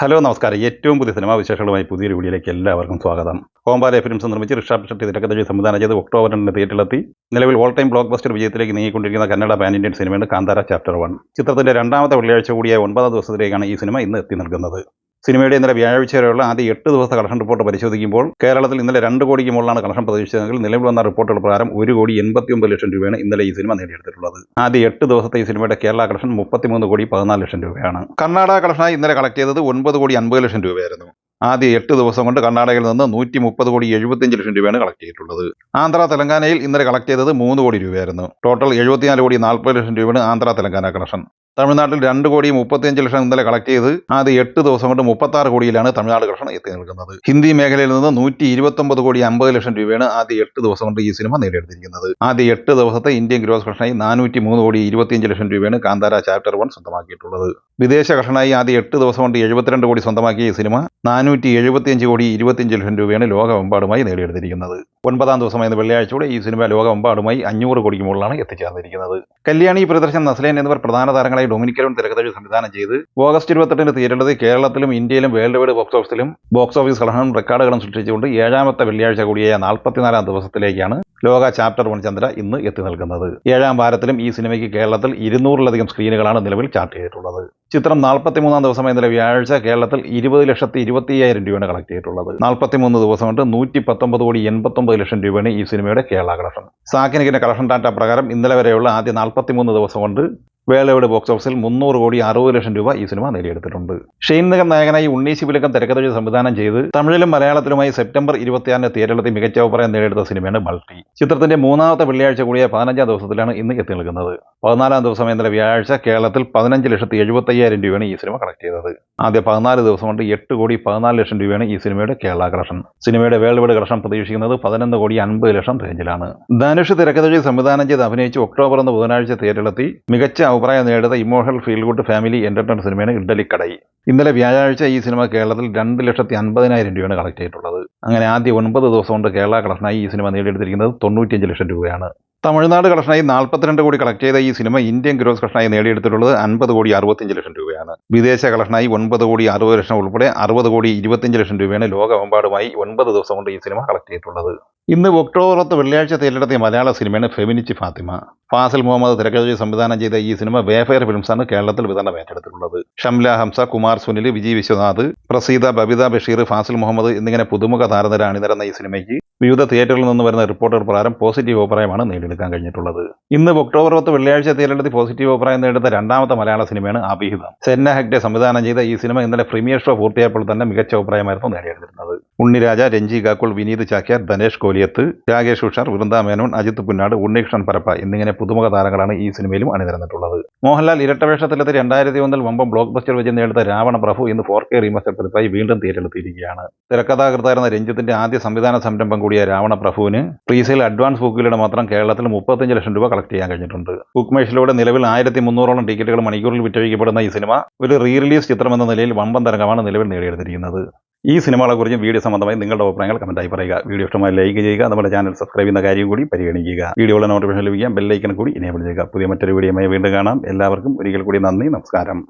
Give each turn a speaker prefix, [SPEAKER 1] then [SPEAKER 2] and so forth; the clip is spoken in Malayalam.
[SPEAKER 1] ഹലോ നമസ്കാരം. ഏറ്റവും പുതിയ സിനിമാ വിശേഷങ്ങളുമായി പുതിയൊരു വീഡിയോയിലേക്ക് എല്ലാവർക്കും സ്വാഗതം. കോമ്പാലെ ഫിലിംസ് നിർമ്മിച്ച് ഋഷഭ് ഷെട്ടി തിരക്കഥ സംവിധാനം ചെയ്ത് ഒക്ടോബർ 2 തിയേറ്ററിലെത്തി നിലവിൽ ഓൾ ടൈം ബ്ലോക്ക് ബസ്റ്റർ വിജയത്തിലേക്ക് നീങ്ങിക്കൊണ്ടിരിക്കുന്ന കന്നഡ പാൻ ഇന്ത്യൻ സിനിമയാണ് കാന്താര ചാപ്റ്റർ 1. ചിത്രത്തിന്റെ രണ്ടാമത്തെ വെള്ളിയാഴ്ച കൂടിയ 9 ദിവസത്തിലേക്കാണ് ഈ സിനിമ ഇന്ന് എത്തി നിൽക്കുന്നത്. സിനിമയുടെ ഇന്നലെ വ്യാഴാഴ്ച വരെയുള്ള ആദ്യ 8 ദിവസത്തെ കളക്ഷൻ റിപ്പോർട്ട് പരിശോധിക്കുമ്പോൾ കേരളത്തിൽ ഇന്നലെ 2 കോടിക്ക് മുകളിലാണ് കളക്ഷൻ പ്രതീക്ഷിച്ചതെങ്കിൽ നിലവിൽ വന്ന റിപ്പോർട്ടുകൾ പ്രകാരം 1,89 ലക്ഷം രൂപയാണ് ഇന്നലെ ഈ സിനിമ നേടിയെടുത്തിട്ടുള്ളത്. ആദ്യ 8 ദിവസത്തെ ഈ സിനിമയുടെ കേരള കളക്ഷൻ 33,14 ലക്ഷം രൂപയാണ്. കർണാടക കളക്ഷനായി ഇന്നലെ കളക്ട് ചെയ്തത് 9,50 ലക്ഷം രൂപയായിരുന്നു. ആദ്യ 8 ദിവസം കൊണ്ട് കർണാടകയിൽ നിന്ന് 130,75 ലക്ഷം രൂപയാണ് കളക്ട് ചെയ്തിട്ടുള്ളത്. ആന്ധ്ര തെലങ്കാനയിൽ ഇന്നലെ കളക്ട് ചെയ്തത് 3 കോടി രൂപയായിരുന്നു. ടോട്ടൽ 74,40 ലക്ഷം രൂപയാണ് ആന്ധ്ര തെലങ്കാന കളക്ഷൻ. തമിഴ്നാട്ടിൽ 2,35 ലക്ഷം ഇന്നലെ കളക്ട് ചെയ്ത് ആദ്യ 8 ദിവസം കൊണ്ട് 36 കോടിയിലാണ് തമിഴ്നാട് കളക്ഷൻ എത്തി നിൽക്കുന്നത്. ഹിന്ദി മേഖലയിൽ നിന്ന് 129,50 ലക്ഷം രൂപയാണ് ആദ്യ 8 ദിവസം കൊണ്ട് ഈ സിനിമ നേടിയെടുത്തിരിക്കുന്നത്. ആദ്യ 8 ദിവസത്തെ ഇന്ത്യൻ ഗ്രോസ് കളക്ഷനായി 403,25 ലക്ഷം രൂപയാണ് കാന്താര ചാപ്റ്റർ 1 സ്വന്തമാക്കിയിട്ടുള്ളത്. വിദേശ കളക്ഷനായി ആദ്യ 8 ദിവസം കൊണ്ട് 72 കോടി സ്വന്തമാക്കിയ ഈ സിനിമ 475,25 ലക്ഷം രൂപയാണ് ലോകമെമ്പാടുമായി നേടിയെടുത്തിരിക്കുന്നത്. 9-ാം ദിവസമായിരുന്ന വെള്ളിയാഴ്ചയോടെ ഈ സിനിമ ലോകമെമ്പാടുമായി 500 കോടിക്ക് മുകളിലാണ് എത്തിച്ചേർന്നിരിക്കുന്നത്. കല്യാണി പ്രിയദർശൻ, നസ്ലേൻ എന്നിവർ പ്രധാന താരങ്ങളായി ഡൊമിനിക്കലും തിരക്കഥ സംവിധാനം ചെയ്ത് ഓഗസ്റ്റ് 28 തിയേറ്ററിലെത്തി കേരളത്തിലും ഇന്ത്യയിലും വേൾഡ് വൈഡ് ബോക്സ് ഓഫീസ് കളക്ഷനും റെക്കോർഡുകളും സൃഷ്ടിച്ചുകൊണ്ട് 7-ാമത്തെ വെള്ളിയാഴ്ച കൂടിയായ 44-ാം ദിവസത്തിലേക്കാണ് ലോക ചാപ്റ്റർ 1 ചന്ദ്ര ഇന്ന് എത്തി നിൽക്കുന്നത്. 7-ാം വാരത്തിലും ഈ സിനിമയ്ക്ക് കേരളത്തിൽ 200-ലധികം സ്ക്രീനുകളാണ് നിലവിൽ ചാർട്ട് ചെയ്തിട്ടുള്ളത്. ചിത്രം 43-ാം ദിവസമായ ഇന്നലെ വ്യാഴാഴ്ച കേരളത്തിൽ 20,25,000 രൂപയാണ് കളക്ട് ചെയ്തിട്ടുള്ളത്. 43 ദിവസം കൊണ്ട് 119,89 ലക്ഷം രൂപയാണ് ഈ സിനിമയുടെ കേരള കളക്ഷൻ. സാക്കിനിക്കിന്റെ കളക്ഷൻ ഡാറ്റ പ്രകാരം ഇന്നലെ വരെയുള്ള ആദ്യ 43 ദിവസം കൊണ്ട് വേൾഡ് വൈഡ് ബോക്സ് ഓഫീസിൽ 360 ലക്ഷം രൂപ ഈ സിനിമ നേടിയെടുത്തിട്ടുണ്ട്. ഷെയ്ൻ നിഗം നായകനായി ഉണ്ണീശി വിലക്കം തിരക്കഥ സംവിധാനം ചെയ്ത് തമിഴിലും മലയാളത്തിലുമായി സെപ്റ്റംബർ 26 തിയേറ്ററിലെത്തി മികച്ച അഭിപ്രായം നേടിയെടുത്ത സിനിമയാണ് മൾട്ടി. ചിത്രത്തിന്റെ 3-ാമത്തെ വെള്ളിയാഴ്ച കൂടിയ 15-ാം ദിവസത്തിലാണ് ഇന്ന് എത്തി നിൽക്കുന്നത്. 14-ാം ദിവസം ഇന്നലെ വ്യാഴാഴ്ച കേരളത്തിൽ 15,75,000 രൂപയാണ് ഈ സിനിമ കളക്ട് ചെയ്തത്. ആദ്യ 14 ദിവസം കൊണ്ട് 8,14 ലക്ഷം രൂപയാണ് ഈ സിനിമയുടെ കേരള കളക്ഷൻ. സിനിമയുടെ വേൾഡ് വൈഡ് കളക്ഷൻ പ്രതീക്ഷിക്കുന്നത് 11,50 ലക്ഷം റേഞ്ചിലാണ്. ധനുഷ് തിരക്കഥ സംവിധാനം ചെയ്ത് അഭിനയിച്ച് ഒക്ടോബർ 1 ബുധനാഴ്ച തിയേറ്ററിലെത്തി മികച്ച അഭിപ്രായം നേടിയ emotional feel good family entertainment സിനിമയാണ് ഇഡ്ഡലിക്കടൈ. ഇന്നലെ വ്യാഴാഴ്ച ഈ സിനിമ കേരളത്തിൽ 2,50,000 രൂപയാണ് കളക്ട് ചെയ്തിട്ടുള്ളത്. അങ്ങനെ ആദ്യ 9 ദിവസം കൊണ്ട് കേരള കളക്ഷനായി ഈ സിനിമ നേടിയെടുത്തിരിക്കുന്നത് 95 ലക്ഷം രൂപയാണ്. തമിഴ്നാട് കളക്ഷനായി 42 കോടി കളക്ട് ചെയ്ത ഈ സിനിമ ഇന്ത്യൻ ഗ്രോസ് കളക്ഷനായി നേടിയെടുത്തിട്ടുള്ളത് 50,65 ലക്ഷം രൂപയാണ്. വിദേശ കളക്ഷനായി 9,60 ലക്ഷം ഉൾപ്പെടെ 60,25 ലക്ഷം രൂപയാണ് ലോകമെമ്പാടുമായി 9 ദിവസം കൊണ്ട് ഈ സിനിമ കളക്ട് ചെയ്തിട്ടുള്ളത്. ഇന്ന് ഒക്ടോബർ 10 വെള്ളിയാഴ്ച തിയേറ്ററിലെത്തിയ മലയാള സിനിമയാണ് ഫെമിനിച്ച് ഫാത്തിമ. ഫാസിൽ മുഹമ്മദ് തിരക്കഥ സംവിധാനം ചെയ്ത ഈ സിനിമ വേഫെയർ ഫിലിംസാണ് കേരളത്തിൽ വിതരണം ഏറ്റെടുത്തിട്ടുള്ളത്. ഷംല ഹംസ, കുമാർ സുനിൽ, വിജയ് വിശ്വനാഥ്, പ്രസീത, ബബിത ബഷീർ, ഫാസിൽ മുഹമ്മദ് എന്നിങ്ങനെ പുതുമുഖ താരനിര അണിനിരന്ന ഈ സിനിമയ്ക്ക് വിവിധ തിയേറ്ററിൽ നിന്ന് വരുന്ന റിപ്പോർട്ടുകൾ പ്രകാരം പോസിറ്റീവ് അഭിപ്രായമാണ് നേടിയെടുക്കാൻ കഴിഞ്ഞിട്ടുള്ളത്. ഇന്ന് ഒക്ടോബർ 10 വെള്ളിയാഴ്ച തിയേറ്ററിലെത്തി പോസിറ്റീവ് അഭിപ്രായം നേടുന്ന 2-ാമത്തെ മലയാള സിനിമയാണ് അഭിഹിതം. സെന്ന ഹെഗ്ഡെ സംവിധാനം ചെയ്ത ഈ സിനിമ ഇന്നലെ പ്രീമിയർ ഷോ പൂർത്തിയായപ്പോൾ തന്നെ മികച്ച അഭിപ്രായമായിരുന്നു നേടിയെടുത്തിരുന്നത്. ഉണ്ണിരാജ, രഞ്ജി ഗാക്കുൾ, വിനീത് ചാക്യാർ, ധനേഷ് കോലിയത്ത്, രാകേഷ് ഉഷാർ, വൃന്ദ മേനോൻ, അജിത് പുന്നാട്, ഉണ്ണികൃഷ്ണൻ പരപ്പ എന്നിങ്ങനെ പുതുമുഖ താരങ്ങളാണ് ഈ സിനിമയിലും അണിനിരന്നിട്ടുള്ളത്. മോഹൻലാൽ ഇരട്ടവേഷത്തിലെത്തി 2001 വമ്പം ബ്ലോക്ക് ബസ്റ്റർ വിജയം നേടുന്ന രാവണ പ്രഭു ഇന്ന് 4K റീമാസ്റ്റർ പതിപ്പായി വീണ്ടും തിയേറ്ററിലെത്തിയിരിക്കുകയാണ്. തിരക്കഥാകൃത്തായിരുന്ന രഞ്ജിത്തിന്റെ ആദ്യ സംവിധാന സംരംഭം കൂടിയ രാവണ പ്രഭുവിന് പ്രീസെയിൽ അഡ്വാൻസ് ബുക്കിലൂടെ മാത്രം കേരളത്തിൽ 35 ലക്ഷം രൂപ കളക്ട് ചെയ്യാൻ കഴിഞ്ഞിട്ടുണ്ട്. ബുക്ക്മേഷിലൂടെ നിലവിൽ 1,300ഓളം ടിക്കറ്റുകൾ മണിക്കൂറിൽ വിറ്റഴിക്കപ്പെടുന്ന ഈ സിനിമ ഒരു റീ റിലീസ് ചിത്രമെന്ന നിലയിൽ വമ്പൻ തരംഗമാണ് നിലവിൽ നേടിയെടുത്തിരിക്കുന്നത്. ഈ സിനിമകളെക്കുറിച്ചും വീഡിയോ സംബന്ധമായി നിങ്ങളുടെ അഭിപ്രായങ്ങൾ കമന്റായി പറയുക. വീഡിയോ ഇഷ്ടമായി ലൈക്ക് ചെയ്യുക. നമ്മുടെ ചാനൽ സബ്സ്ക്രൈബ് ചെയ്യുന്ന കാര്യം കൂടി പരിഗണിക്കുക. വീഡിയോയുടെ നോട്ടിഫിക്കേഷൻ ലഭിക്കാൻ ബെല്ലൈക്കൺ കൂടി എനേബിൾ ചെയ്യുക. പുതിയ മറ്റൊരു വീഡിയോയുമായി വീണ്ടും കാണാം. എല്ലാവർക്കും ഒരിക്കൽ കൂടി നന്ദി, നമസ്കാരം.